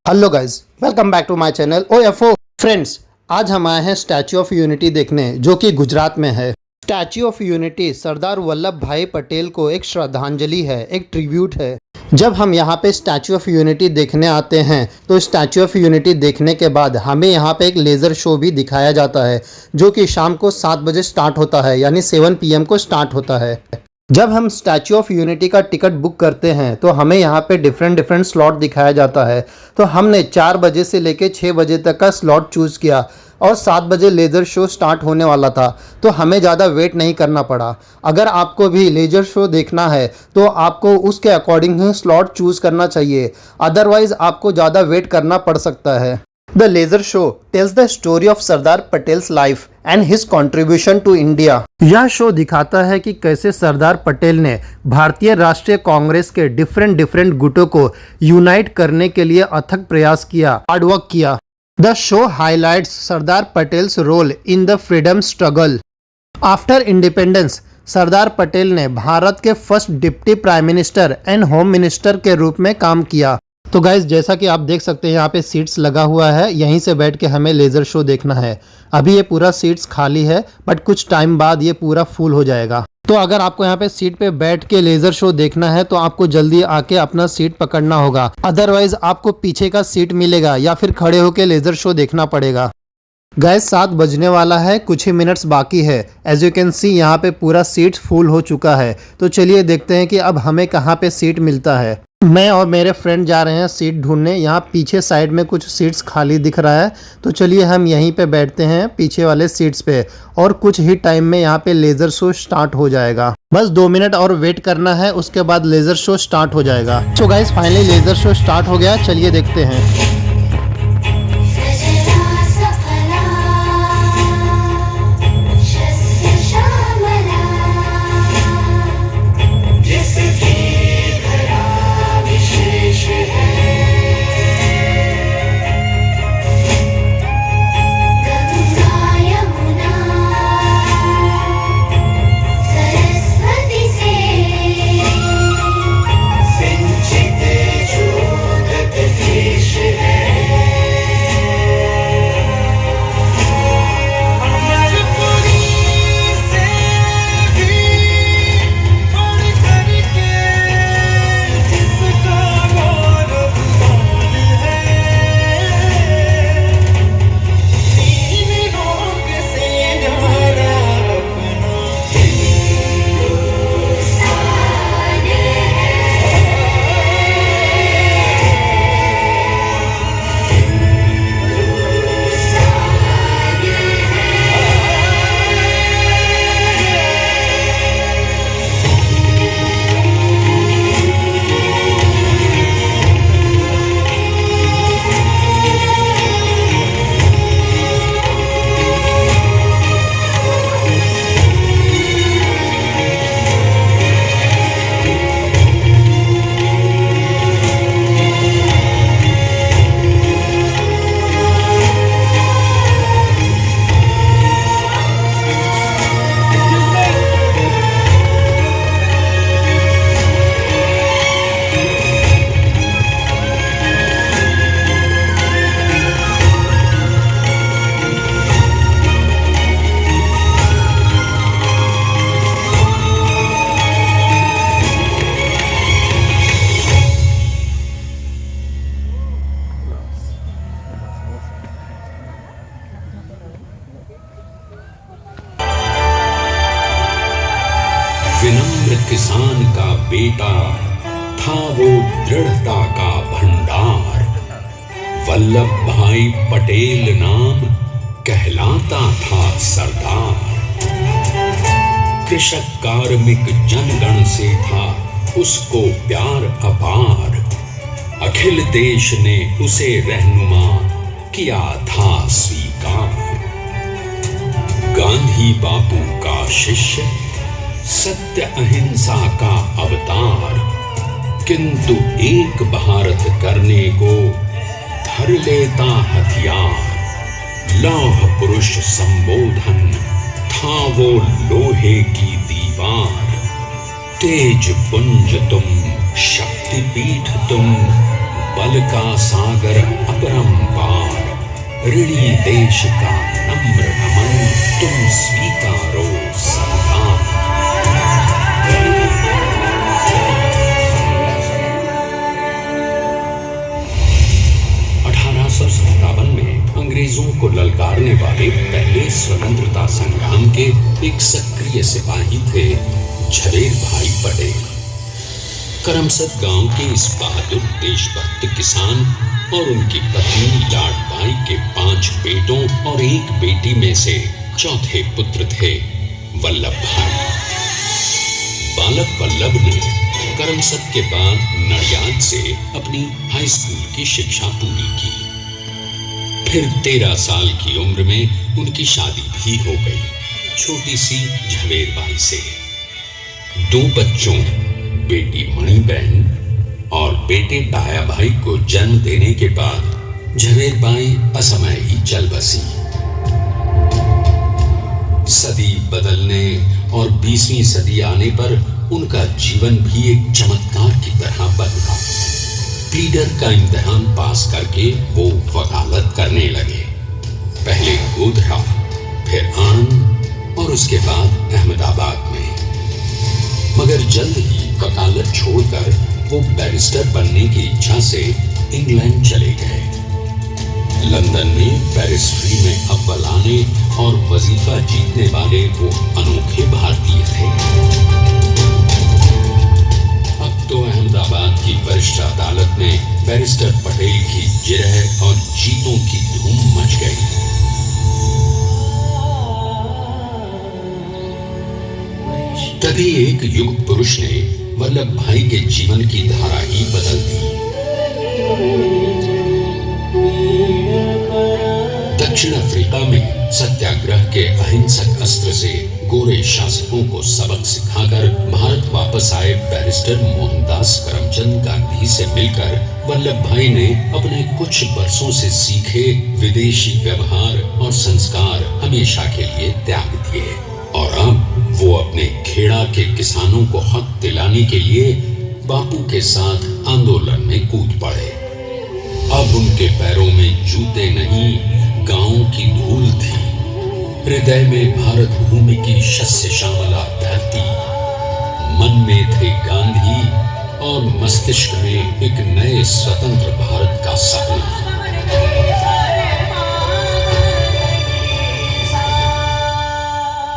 Hello guys, welcome back to my channel OFO friends. आज हम आए हैं स्टैच्यू ऑफ यूनिटी देखने, जो कि गुजरात में है। Statue of unity Sardar Vallabh भाई पटेल को एक श्रद्धांजलि है, एक ट्रिब्यूट है। जब हम यहाँ पे स्टैच्यू ऑफ यूनिटी देखने आते हैं तो स्टैच्यू ऑफ यूनिटी देखने के बाद हमें यहाँ पे एक लेज़र शो भी दिखाया जाता है, जो कि शाम को 7 बजे स्टार्ट होता है, यानी 7 PM को स्टार्ट होता है। जब हम स्टैच्यू ऑफ यूनिटी का टिकट बुक करते हैं तो हमें यहाँ पे डिफरेंट स्लॉट दिखाया जाता है। तो हमने 4 बजे से लेके 6 बजे तक का स्लॉट चूज़ किया और 7 बजे लेज़र शो स्टार्ट होने वाला था, तो हमें ज़्यादा वेट नहीं करना पड़ा। अगर आपको भी लेज़र शो देखना है तो आपको उसके अकॉर्डिंग ही स्लॉट चूज़ करना चाहिए, अदरवाइज़ आपको ज़्यादा वेट करना पड़ सकता है। The laser show tells the story of Sardar Patels life and his contribution to India। यह शो दिखाता है कि कैसे सरदार पटेल ने भारतीय राष्ट्रीय कांग्रेस के डिफरेंट गुटों को यूनाइट करने के लिए अथक प्रयास किया, हार्डवर्क किया। The show highlights Sardar Patel's role in the freedom struggle. After independence Sardar Patel ने भारत के first deputy prime minister and home minister के रूप में काम किया। तो गाइज, जैसा कि आप देख सकते हैं यहाँ पे सीट्स लगा हुआ है, यहीं से बैठ के हमें लेज़र शो देखना है। अभी ये पूरा सीट्स खाली है, बट कुछ टाइम बाद ये पूरा फुल हो जाएगा। तो अगर आपको यहाँ पे सीट पे बैठ के लेज़र शो देखना है तो आपको जल्दी आके अपना सीट पकड़ना होगा, अदरवाइज आपको पीछे का सीट मिलेगा या फिर खड़े होके लेज़र शो देखना पड़ेगा। गाइस, 7 बजने वाला है, कुछ ही मिनट्स बाकी है। एज यू कैन सी यहाँ पे पूरा सीट फुल हो चुका है। तो चलिए देखते हैं कि अब हमें कहाँ पे सीट मिलता है। मैं और मेरे फ्रेंड जा रहे हैं सीट ढूंढने। यहाँ पीछे साइड में कुछ सीट्स खाली दिख रहा है, तो चलिए हम यहीं पे बैठते हैं पीछे वाले सीट्स पे, और कुछ ही टाइम में यहाँ पे लेज़र शो स्टार्ट हो जाएगा। बस 2 मिनट और वेट करना है, उसके बाद लेज़र शो स्टार्ट हो जाएगा। So guys, finally laser show start हो गया, चलिए देखते हैं। विनम्र किसान का बेटा था वो दृढ़ता का भंडार। वल्लभ भाई पटेल नाम कहलाता था सरदार। कृषक कार्मिक जनगण से था उसको प्यार अपार। अखिल देश ने उसे रहनुमा किया था स्वीकार। गांधी बापू का शिष्य, सत्य अहिंसा का अवतार, किंतु एक भारत करने को धर लेता हथियार। लौह पुरुष संबोधन था वो लोहे की दीवार। तेज पुंज तुम, शक्तिपीठ तुम, बल का सागर अपरंपार, ऋणी देश का नम्र नमन, तुम स्वीकारो सरदार। 1857 में अंग्रेजों को ललकारने वाले पहले स्वतंत्रता संग्राम के एक सक्रिय सिपाही थे झवेर भाई पटेल। करमसद गांव के इस बहादुर देशभक्त किसान और उनकी पत्नी लाडबाई के 5 बेटों और 1 बेटी में से चौथे पुत्र थे वल्लभ भाई। बालक वल्लभ ने करमसद के बाद नडियाद से अपनी हाई स्कूल की शिक्षा पूरी की। फिर 13 साल की उम्र में उनकी शादी भी हो गई छोटी सी झवेरबाई से। 2 बच्चों, बेटी मणिबेन और बेटे ताया भाई को जन्म देने के बाद झवेरबाई असमय ही चल बसी। सदी बदलने और 20वीं सदी आने पर उनका जीवन भी एक चमत्कार की तरह बदला। प्लीडर का इम्तिहान पास करके वो वकालत करने लगे, पहले गोधरा, फिर आनंद और उसके बाद अहमदाबाद में। मगर जल्द ही वकालत छोड़कर वो बैरिस्टर बनने की इच्छा से इंग्लैंड चले गए। लंदन में बैरिस्ट्री में अव्वल आने और वजीफा जीतने वाले वो अनोखे भारतीय थे। तो अहमदाबाद की वरिष्ठ अदालत में बैरिस्टर पटेल की जिरह और जीतों की धूम मच गई। तभी एक युग पुरुष ने वल्लभ भाई के जीवन की धारा ही बदल दी। दक्षिण अफ्रीका में सत्याग्रह के अहिंसक अस्त्र से गोरे शासकों को सबक सिखाकर भारत वापस आए बैरिस्टर मोहनदास करमचंद गांधी से मिलकर वल्लभ भाई ने अपने कुछ बरसों से सीखे विदेशी व्यवहार और संस्कार हमेशा के लिए त्याग दिए और अब वो अपने खेड़ा के किसानों को हक दिलाने के लिए बापू के साथ आंदोलन में कूद पड़े। अब उनके पैरों में जूते नहीं, गांव की धूल थी। हृदय में भारत भूमि की शस्य श्यामला धरती, मन में थे गांधी और मस्तिष्क में एक नए स्वतंत्र भारत का सपना।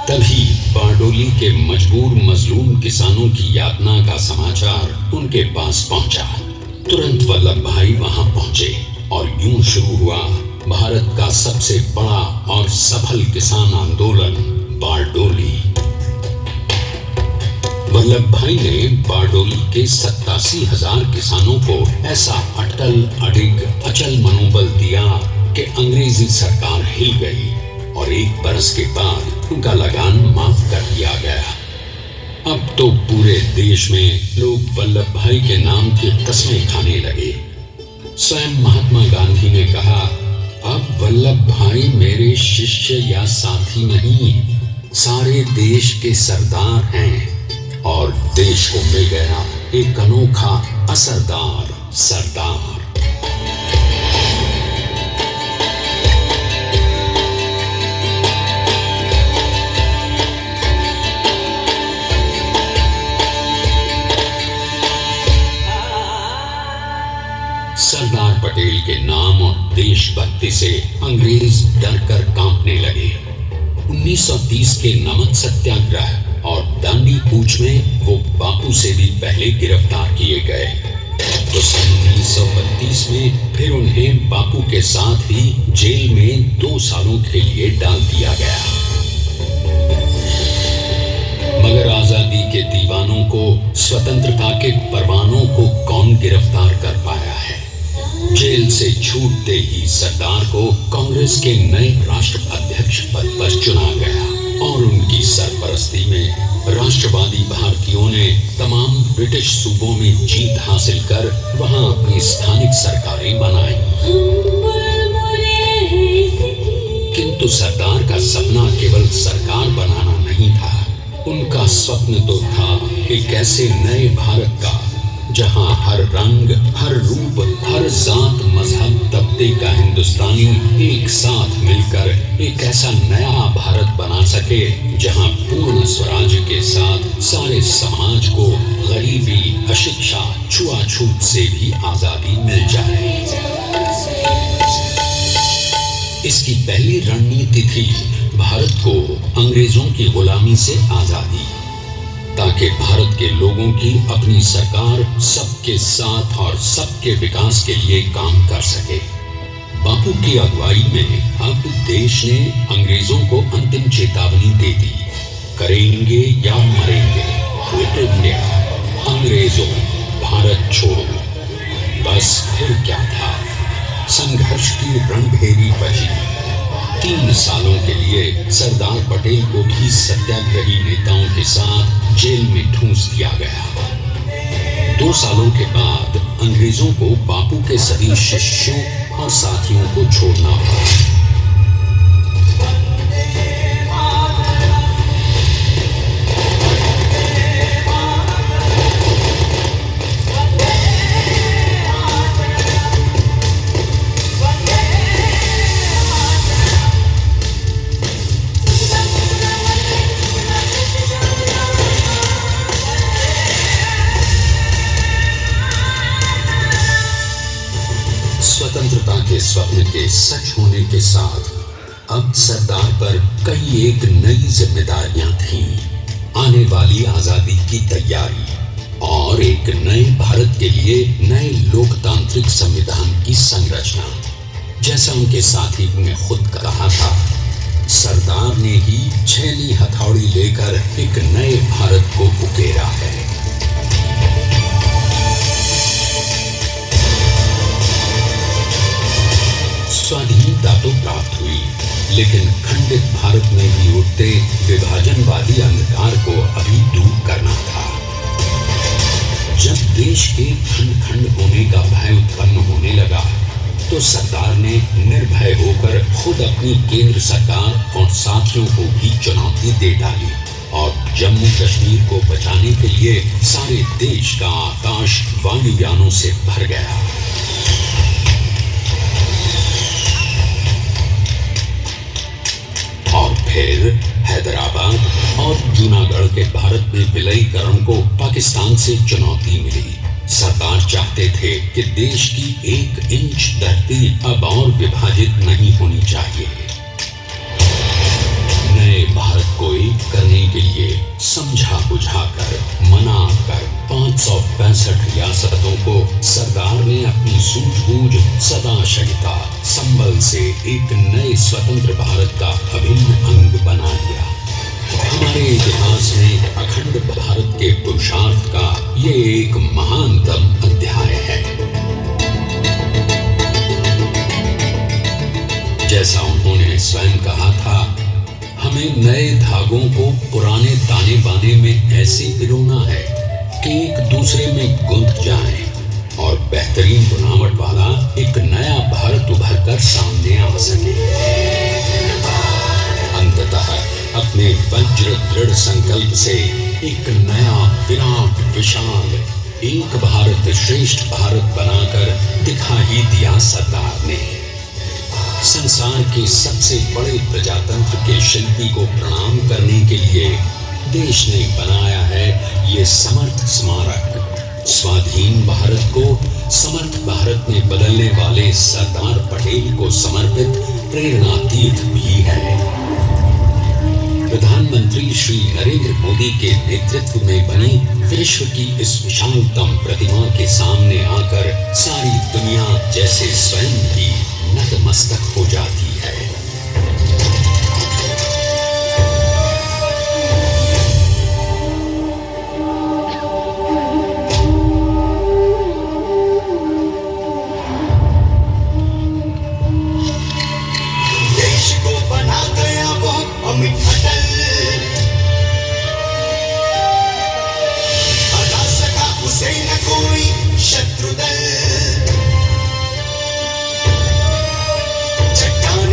तभी बारडोली के मजबूर मजलूम किसानों की यातना का समाचार उनके पास पहुंचा। तुरंत वल्लभ भाई वहां पहुंचे और यूं शुरू हुआ भारत का सबसे बड़ा और सफल किसान आंदोलन बारडोली। वल्लभ भाई ने बारडोली के 87,000 किसानों को ऐसा अटल अडिग अचल मनोबल दिया कि अंग्रेजी सरकार हिल गई और 1 बरस के बाद उनका लगान माफ कर दिया गया। अब तो पूरे देश में लोग वल्लभ भाई के नाम की कस्में खाने लगे। स्वयं महात्मा गांधी ने कहा, अब वल्लभ भाई मेरे शिष्य या साथी नहीं, सारे देश के सरदार हैं और देश को मिल गया एक अनोखा असरदार सरदार। सरदार पटेल के नाम और देशभक्ति से अंग्रेज डर कर कांपने लगे। 1930 के नमक सत्याग्रह और दांडी कूच में वो बापू से भी पहले गिरफ्तार किए गए। तो सन 1932 में फिर उन्हें बापू के साथ ही जेल में 2 सालों के लिए डाल दिया गया। मगर आजादी के दीवानों को, स्वतंत्रता के परवानों को कौन गिरफ्तार कर पाया है? जेल से छूटते ही सरदार को कांग्रेस के नए राष्ट्र अध्यक्ष पद पर चुना गया और उनकी सरपरस्ती में राष्ट्रवादी भारतीयों ने तमाम ब्रिटिश सूबों में जीत हासिल कर वहां अपनी स्थानिक सरकारें बनाई। किंतु सरदार का सपना केवल सरकार बनाना नहीं था, उनका स्वप्न तो था एक ऐसे नए भारत का जहां हर रंग, हर रूप, हर जात मजहब तबके का हिंदुस्तानी एक साथ मिलकर एक ऐसा नया भारत बना सके जहां पूर्ण स्वराज्य के साथ सारे समाज को गरीबी, अशिक्षा, छुआछूत से भी आजादी मिल जाए। इसकी पहली रणनीति थी भारत को अंग्रेजों की गुलामी से आजादी, ताकि भारत के लोगों की अपनी सरकार सबके साथ और सबके विकास के लिए काम कर सके। बापू की अगुवाई में अब देश ने अंग्रेजों को अंतिम चेतावनी दे दी, करेंगे या मरेंगे, क्विट इंडिया, अंग्रेजों भारत छोड़ो। बस फिर क्या था, संघर्ष की रणभेरी बजी। 3 सालों के लिए सरदार पटेल को भी सत्याग्रही नेताओं के साथ जेल में ठूंस दिया गया। 2 सालों के बाद अंग्रेजों को बापू के सभी शिष्यों और साथियों को छोड़ना पड़ा। स्वतंत्रता के स्वप्न के सच होने के साथ अब सरदार पर कई एक नई जिम्मेदारियां थीं। आने वाली आजादी की तैयारी और एक नए भारत के लिए नए लोकतांत्रिक संविधान की संरचना। जैसा उनके साथी ने खुद कहा था, सरदार ने ही छैनी हथौड़ी लेकर एक नए भारत को उकेरा है। स्वाधीनता तो प्राप्त हुई, लेकिन खंडित भारत में भी उठते विभाजनवादी अंधकार को अभी दूर करना था। जब देश के खंड खंड होने का भय उत्पन्न होने लगा, तो सरदार ने निर्भय होकर खुद अपनी केंद्र सरकार और साथियों को भी चुनौती दे डाली और जम्मू कश्मीर को बचाने के लिए सारे देश का आकाश वायुयानों से भर गया। और फिर हैदराबाद और जूनागढ़ के भारत में विलयीकरण को पाकिस्तान से चुनौती मिली। सरदार चाहते थे कि देश की 1 इंच धरती अब और विभाजित नहीं होनी चाहिए। नए भारत को एक करने के लिए समझा बुझाकर, मना कर 565 रियासतों को सरदार ने अपनी सूझबूझ, सदाशयता, संबल से एक नए स्वतंत्र भारत का अभिन्न अंग बना लिया। हमारे इतिहास में अखंड भारत के पुरुषार्थ का ये एक महानतम अध्याय है। जैसा उन्होंने स्वयं कहा था, हमें नए धागों को पुराने ताने बाने में ऐसे पिरोना है कि एक दूसरे में गुंथ जाएं और बेहतरीन बनावट वाला एक नया भारत उभर कर सामने आ सके। अंततः अपने वज्र दृढ़ संकल्प से एक नया विराट विशाल एक भारत श्रेष्ठ भारत बनाकर दिखा ही दिया सरदार ने। संसार के सबसे बड़े प्रजातंत्र के शिल्पी को प्रणाम करने के लिए देश ने बनाया है ये समर्थ स्मारक। स्वाधीन भारत को समर्थ भारत में बदलने वाले सरदार पटेल को समर्पित प्रेरणा तीर्थ भी है। प्रधानमंत्री श्री नरेंद्र मोदी के नेतृत्व में बनी विश्व की इस विशालतम प्रतिमा के सामने आकर सारी दुनिया जैसे स्वयं ही नतमस्तक हो जाती है। देश को बना गया वो अमित अटल, हरा सका उसे न कोई शत्रु दल। चट्टान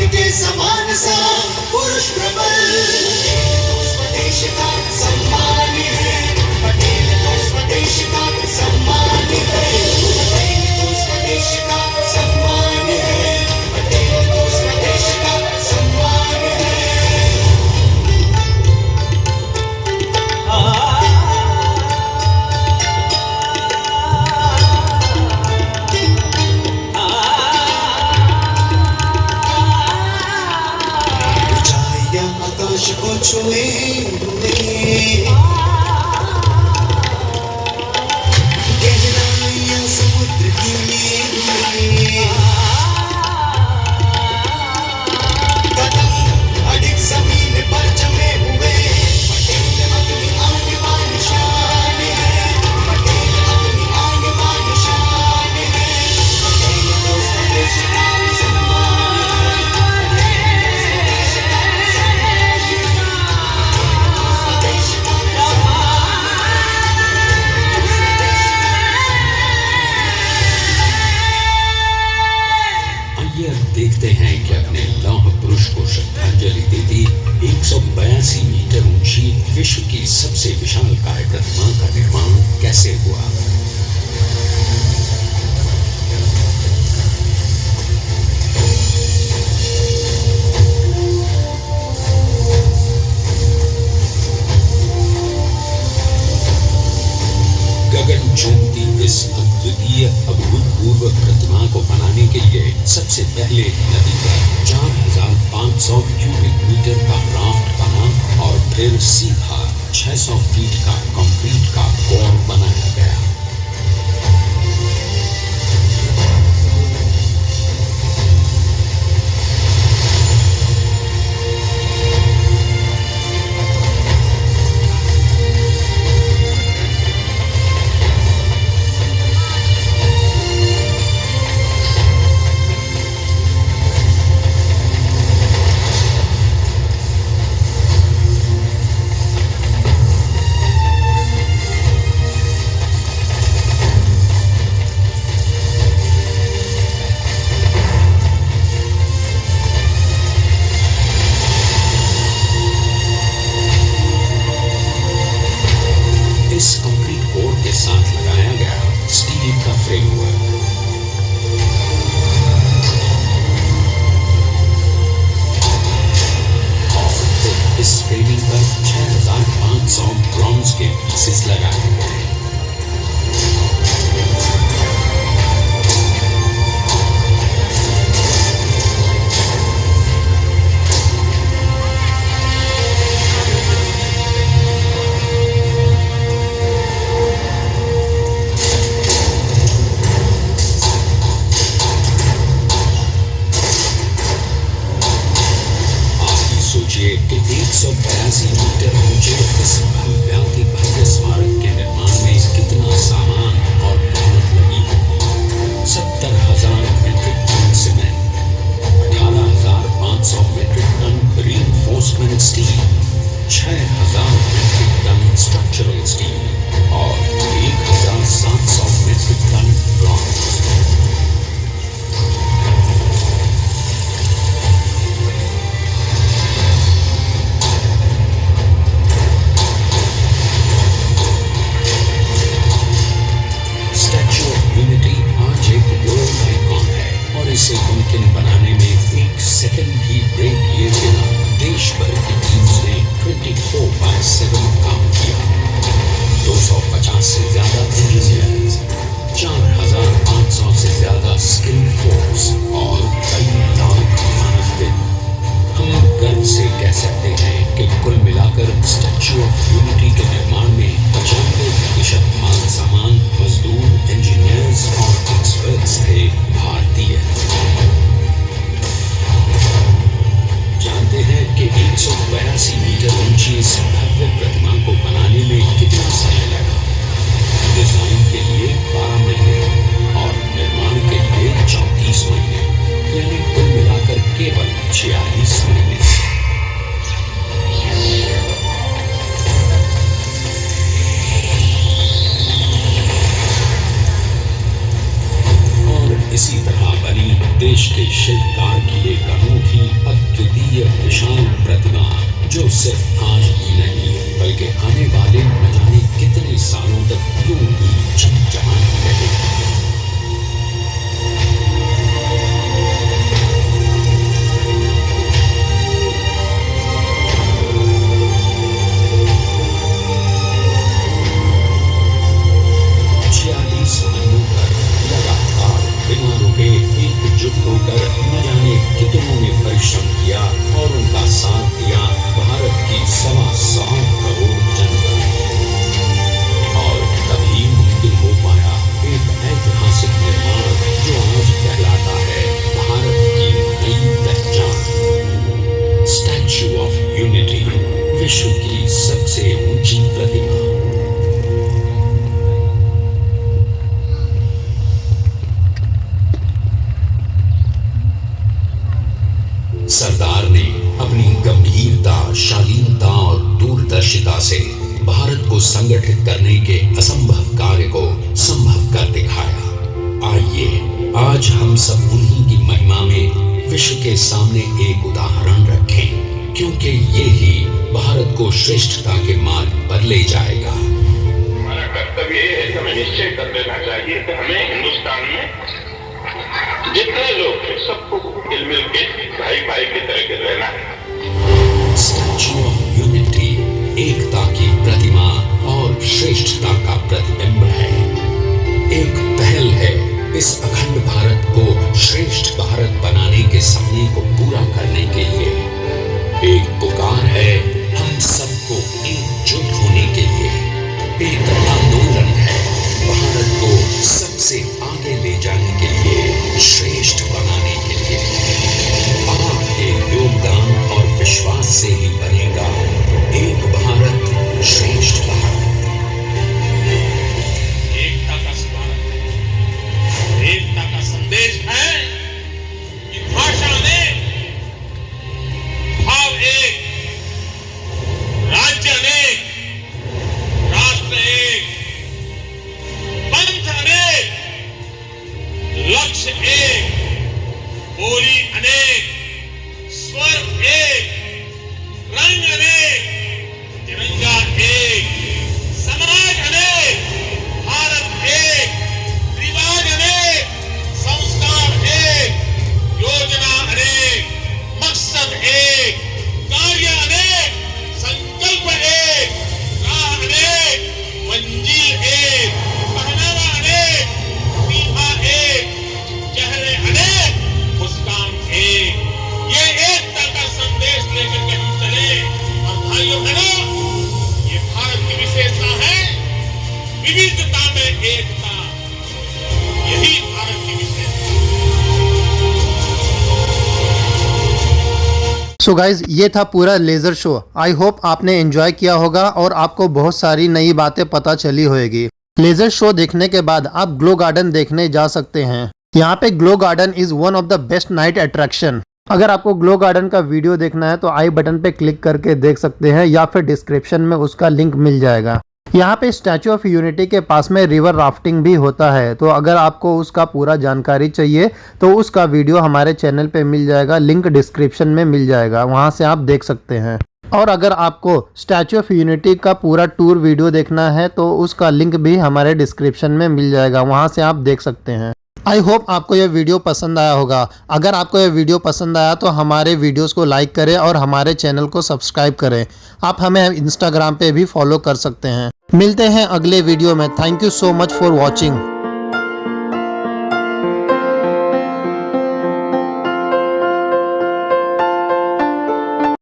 विशालकाय प्रतिमा का निर्माण कैसे हुआ। गगन चुंबती इस अद्वितीय अभूतपूर्व प्रतिमा को बनाने के लिए सबसे पहले नदी पर 4500 क्यूबिक मीटर का राफ्ट बना और फिर सीधा 600 फीट का कंक्रीट का कोर बनाया गया। इस कंक्रीट कोर के साथ लगाया गया स्टील का फ्रेमवर्क। और फिर इस फ्रेमिंग पर 6500 ब्रॉन्ज के पीसेस लगाए गए। सोचिए कि 182 मीटर ऊंचे इस भव्याति भव्य स्मारक के निर्माण में कितना सामान और मेहनत लगी होगी। 70,000 metric ton cement, 18,500 metric ton reinforcement steel, 6,000 metric ton structural steel और 1,700 मेट्रिक टन ब्रॉन्ज। इसे मुमकिन बनाने में एक सेकंड भी ब्रेक किए बिना देश भर की टीम्स ने 24/7 काम किया। 250 से ज्यादा इंजीनियर्स, 4,500 से ज्यादा स्किल फोर्स और कई लाख मानव दिन। हम गर्व से कह सकते हैं कि कुल मिलाकर स्टैच्यू ऑफ यूनिटी के निर्माण में 95% माल सामान, मजदूर, इंजीनियर्स और एक्सपर्ट्स थे भारतीय। जानते हैं कि 182 मीटर ऊंची इस भव्य प्रतिमा को बनाने में कितना समय लगा। डिजाइन के लिए 12 महीने और निर्माण के लिए 34 महीने, यानी कुल मिलाकर केवल 46 महीने। इसी तरह बनी देश के शिल्पकार की एक अनूठी अद्वितीय विशाल प्रतिमा, जो सिर्फ आज ही नहीं बल्कि आने वाले न जाने कितने सालों तक यूं ही चमचमाती रहेगी। एकजुट होकर न जाने कितनों ने परिश्रम किया और उनका साथ दिया भारत की 125 करोड़ जनता। और तभी मुमकिन हो पाया एक ऐतिहासिक निर्माण जो आज कहलाता है भारत की नई पहचान। स्टैच्यू ऑफ यूनिटी, विश्व की सबसे ऊंची प्रतिमा। सरदार ने अपनी गंभीरता, शालीनता और दूरदर्शिता से भारत को संगठित करने के असंभव कार्य को संभव कर दिखाया। आइए आज हम सब उन्हीं की महिमा में विश्व के सामने एक उदाहरण रखें, क्योंकि ये ही भारत को श्रेष्ठता के मार्ग पर ले जाएगा। कर लेना चाहिए कि हमें हिंदुस्तान में जितने लोग हैं सबको मिल के भाई भाई की तरह के रहना है। स्टैच्यू ऑफ यूनिटी एकता की प्रतिमा और श्रेष्ठता का प्रतिबिंब है। एक पहल है इस अखंड भारत को श्रेष्ठ भारत बनाने के सपने को पूरा करने के लिए। एक पुकार है हम सबको एकजुट होने के लिए। एक आंदोलन है भारत को सबसे आगे ले जाने के लिए, श्रेष्ठ बनाने के लिए। आपके योगदान और विश्वास से ही बनेगा एक भारत श्रेष्ठ भारत। एकता का स्मारक है, एकता का संदेश है कि भाषा अनेक, भाव एक, राज्य अनेक, राष्ट्र एक, पंथ अनेक, लक्ष्य एक, बोली अनेक, स्वर एक, रंग अनेक, तिरंगा एक, समाज अनेक, भारत एक, रिवाज अनेक, संस्कार एक, योजना अनेक, मकसद एक, कार्य अनेक, संकल्प एक, राह अनेक, मंजिल एक, पहनावा अनेक, प्रतिभा एक, चेहरे अनेक, मुस्कान एक। ये एकता का संदेश लेकर के हम चले। और भाइयों बहनों, ये भारत की विशेषता है, विविधता में एकता। यही भारत की विशेषता है। सो गाइज, ये था पूरा लेज़र शो। आई होप आपने एंजॉय किया होगा और आपको बहुत सारी नई बातें पता चली होगी। लेज़र शो देखने के बाद आप ग्लो गार्डन देखने जा सकते हैं। यहाँ पे glow garden is one of the best night attraction. अगर आपको ग्लो गार्डन का वीडियो देखना है तो आई बटन पे क्लिक करके देख सकते हैं या फिर डिस्क्रिप्शन में उसका लिंक मिल जाएगा। यहाँ पे स्टैच्यू ऑफ यूनिटी के पास में रिवर राफ्टिंग भी होता है, तो अगर आपको उसका पूरा जानकारी चाहिए तो उसका वीडियो हमारे चैनल पे मिल जाएगा, लिंक डिस्क्रिप्शन में मिल जाएगा, वहाँ से आप देख सकते हैं। और अगर आपको स्टैच्यू ऑफ यूनिटी का पूरा टूर वीडियो देखना है तो उसका लिंक भी हमारे डिस्क्रिप्शन में मिल जाएगा, वहाँ से आप देख सकते हैं। आई होप आपको यह वीडियो पसंद आया होगा। अगर आपको यह वीडियो पसंद आया तो हमारे वीडियोस को लाइक करें और हमारे चैनल को सब्सक्राइब करें। आप हमें इंस्टाग्राम पे भी फॉलो कर सकते हैं। मिलते हैं अगले वीडियो में। Thank you so much for watching.